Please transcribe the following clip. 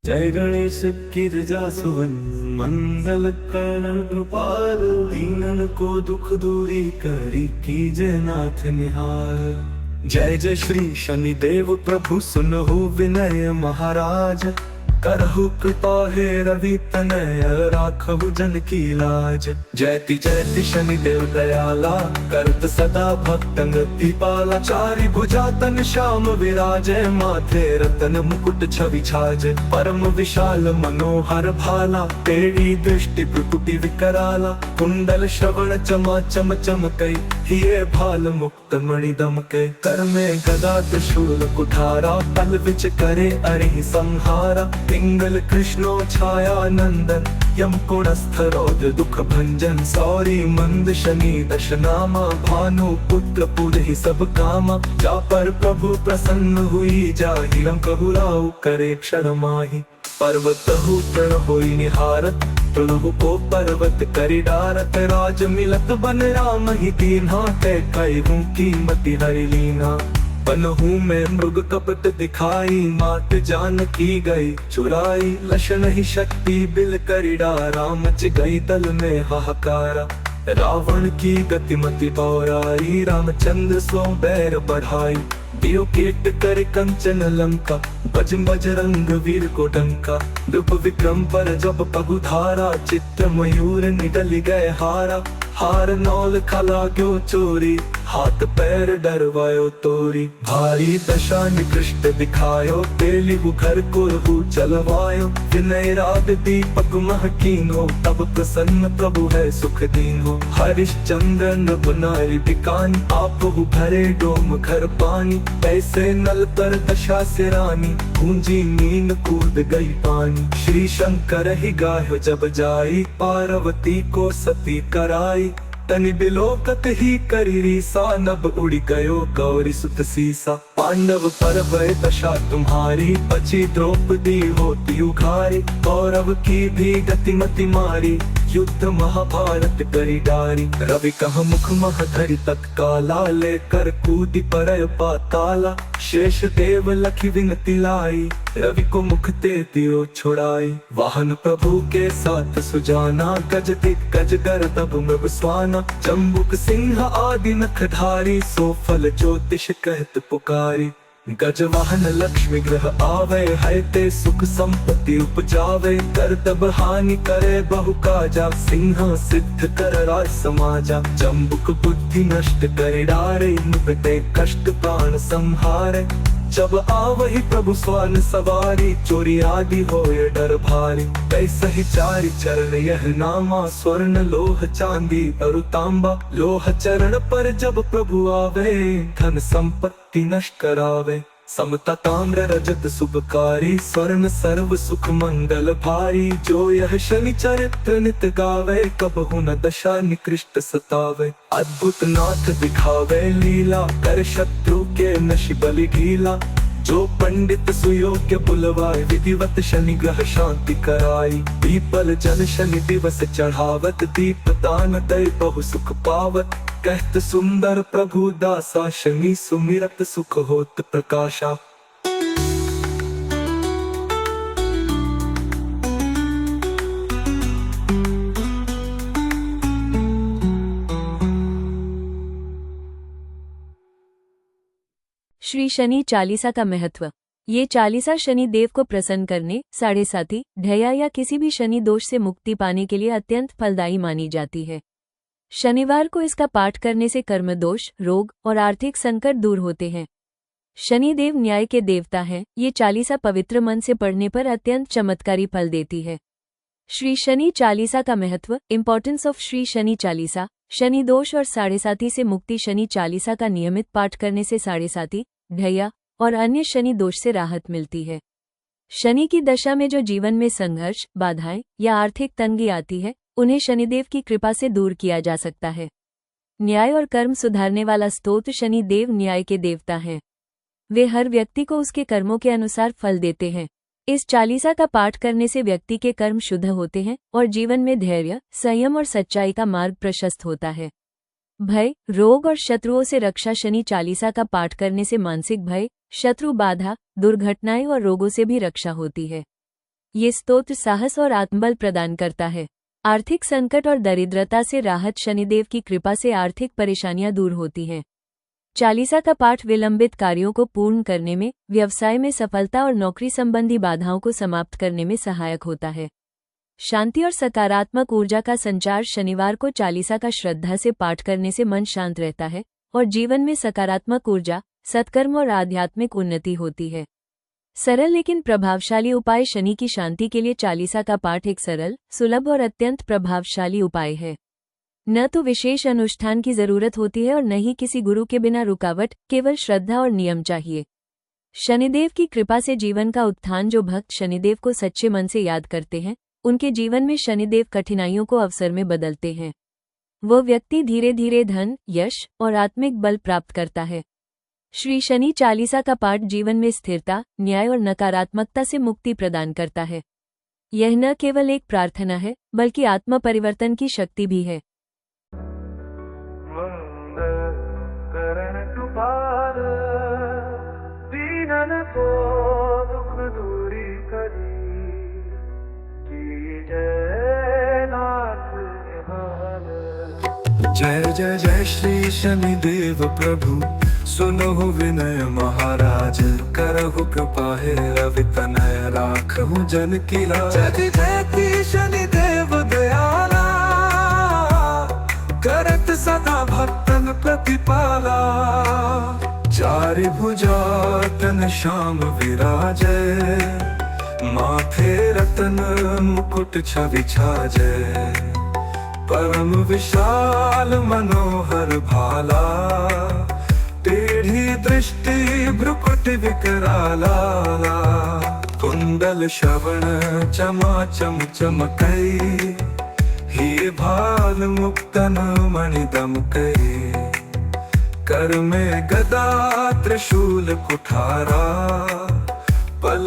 जय गणेश गिरजा सुवन मंगल करण कृपाल दीनन को दुख दूरी करी कीजय नाथ निहाल। जय जय श्री शनिदेव प्रभु सुनहु विनय महाराज, करहु कृपा हे रवि तनय राखहु जन की लाज। जयति जयति शनिदेव दयाला, करत सदा भक्तन दीपाला। चारि भुजा तन श्याम विराजय, माथे रतन मुकुट छवि छाज। परम विशाल मनोहर भाला, तेरी दृष्टि प्रकुटि विकराला। कुंडल श्रवण चमा चम चमकै, हिये भाल मुक्त मणि दमकै। कर में गदा त्रिशूल कुठारा, तल विच करे अरि संहारा। पिंगल कृष्णो छाया नंदन, यम कुणस्थ रौद्र दुख भंजन। सौरी मंद शनि दशनामा, भानु पुत्र पुरहि सब कामा। जा पर प्रभु प्रसन्न हुई, जाहि लंक हुराऊ करे क्षर माहि। पर्वतहु प्रण होई निहारत, प्रणहु को पर्वत करि डारत। राज मिलत बन राम ही दीन्हा, तै कहूँ कीमति हरि लीन्हा। बनहु में मृग कपट दिखाई, मात जानकी गई चुराई। लशन ही शक्ति बिल करिडा, राम मच गई दल में हाहाकारा। रावण की गतिमति पौराई, रामचंद्र सो बैर बढ़ाई। दियो कीट कर कंचन लंका, बज बजरंग वीर को डंका। नृप विक्रम पर जब पगुधारा, चित्र मयूर निडल गए हारा। हार नौल खला क्यों चोरी, हाथ पैर डरवायो तोरी। भारी दशा निकृष्ट दिखायो, तेली घर को चलवायो। विनय राग दीपक महकीनो, तब प्रसन्न प्रभु है सुख दीनो। हरिश्चंद्र नभ नारी बिकानी, आप भरे डोम घर पानी। ऐसे नल पर दशा से रानी, गूंजी नीन कूद गई पानी। श्री शंकर ही गायो जब जाई, पार्वती को सती कराई। तनि बिलोकत ही करी रीसा, नभ उड़ गयो गौरी सुत सीसा। पांडव पर भय दशा तुम्हारी, बची द्रौपदी होती उघारी। कौरव की भी गतिमति मारी, युद्ध महाभारत करी डारी। रवि कह मुख मह धरि तत्काला, लेकर कूदी परय पाताला। शेष देव लखी विनती लाई, रवि को मुख ते दियो छुड़ाई। वाहन प्रभु के साथ सुजाना, गज दिग्गज गर्दभ मृग स्वाना। जम्बुक सिंह आदि नखधारी, सो फल ज्योतिष कहत पुकारी। गज वाहन लक्ष्मी ग्रह आवे, है ते सुख संपत्ति उपजावे। कर्तव्य हानि करे बहु काजा, सिंह सिद्ध कर राज समाजा। जम्बुक बुद्धि नष्ट करे डारे, निपटे कष्ट प्राण संहारे। जब आवहि प्रभु स्वान सवारी, चोरी आदि होए डर भारी। कैसे ही चारि चरण यह नामा, स्वर्ण लोह चांदी और तांबा। लोह चरण पर जब प्रभु आवे, धन संपत्ति नष्ट करावे। समता ताम्र रजत शुभकारी, स्वर्ण सर्व सुख मंगल भारी। जो यह शनि चरित्र नित गावे, कबहु न दशा निकृष्ट सतावे। अद्भुत नाथ दिखावे लीला, कर शत्रु के नशि बलि ढीला। जो पंडित सुयोग्य बुलवाए, विधिवत शनि ग्रह शांति कराई। पीपल जन शनि दिवस चढ़ावत, दीप दान दय बहु सुख पावत। कहत सुंदर प्रभु दासा, शनि सुमिरत सुख होत प्रकाशा। श्री शनि चालीसा का महत्व। ये चालीसा शनि देव को प्रसन्न करने, साढ़े साथी, ढैया या किसी भी शनि दोष से मुक्ति पाने के लिए अत्यंत फलदायी मानी जाती है। शनिवार को इसका पाठ करने से कर्म दोष, रोग और आर्थिक संकट दूर होते हैं। शनि देव न्याय के देवता हैं। ये चालीसा पवित्र मन से पढ़ने पर अत्यंत चमत्कारी फल देती है। श्री शनि चालीसा का महत्व। Importance of Shri Shani Chalisa. शनि दोष और साढ़े साथी से मुक्ति। शनि चालीसा का नियमित पाठ करने से साढ़े साथी, ढैया और अन्य शनि दोष से राहत मिलती है। शनि की दशा में जो जीवन में संघर्ष, बाधाएं या आर्थिक तंगी आती है, उन्हें शनिदेव की कृपा से दूर किया जा सकता है। न्याय और कर्म सुधारने वाला स्तोत्र। शनि देव न्याय के देवता हैं। वे हर व्यक्ति को उसके कर्मों के अनुसार फल देते हैं। इस चालीसा का पाठ करने से व्यक्ति के कर्म शुद्ध होते हैं और जीवन में धैर्य, संयम और सच्चाई का मार्ग प्रशस्त होता है। भय, रोग और शत्रुओं से रक्षा। शनि चालीसा का पाठ करने से मानसिक भय, शत्रु बाधा, दुर्घटनाएं और रोगों से भी रक्षा होती है। ये स्तोत्र साहस और आत्मबल प्रदान करता है। आर्थिक संकट और दरिद्रता से राहत। शनिदेव की कृपा से आर्थिक परेशानियां दूर होती हैं। चालीसा का पाठ विलंबित कार्यों को पूर्ण करने में, व्यवसाय में सफलता और नौकरी संबंधी बाधाओं को समाप्त करने में सहायक होता है। शांति और सकारात्मक ऊर्जा का संचार। शनिवार को चालीसा का श्रद्धा से पाठ करने से मन शांत रहता है और जीवन में सकारात्मक ऊर्जा, सत्कर्म और आध्यात्मिक उन्नति होती है। सरल लेकिन प्रभावशाली उपाय। शनि की शांति के लिए चालीसा का पाठ एक सरल, सुलभ और अत्यंत प्रभावशाली उपाय है। न तो विशेष अनुष्ठान की जरूरत होती है और न ही किसी गुरु के बिना रुकावट, केवल श्रद्धा और नियम चाहिए। शनिदेव की कृपा से जीवन का उत्थान। जो भक्त शनिदेव को सच्चे मन से याद करते हैं, उनके जीवन में शनिदेव कठिनाइयों को अवसर में बदलते हैं। वो व्यक्ति धीरे धीरे धन, यश और आत्मिक बल प्राप्त करता है। श्री शनि चालीसा का पाठ जीवन में स्थिरता, न्याय और नकारात्मकता से मुक्ति प्रदान करता है। यह न केवल एक प्रार्थना है, बल्कि आत्म परिवर्तन की शक्ति भी है। जय जय जय श्री शनिदेव प्रभु, सुनो विनय महाराज, करहु कृपा हे रवि तनय, राखहु जन की लाज। जय जय शनिदेव दयाला, करत सदा भक्तन प्रतिपाला। चारि भुजा तन श्याम विराजय, माथे रतन मुकुट छवि छाजय। परम विशाल मनोहर भाला, टेढ़ी दृष्टि भ्रुकुट विकराला। कुंडल श्रवण चमाचम चमकै, ही भाल मुक्तन मणि दमकै। कर में गदा त्रिशूल कुठारा, पल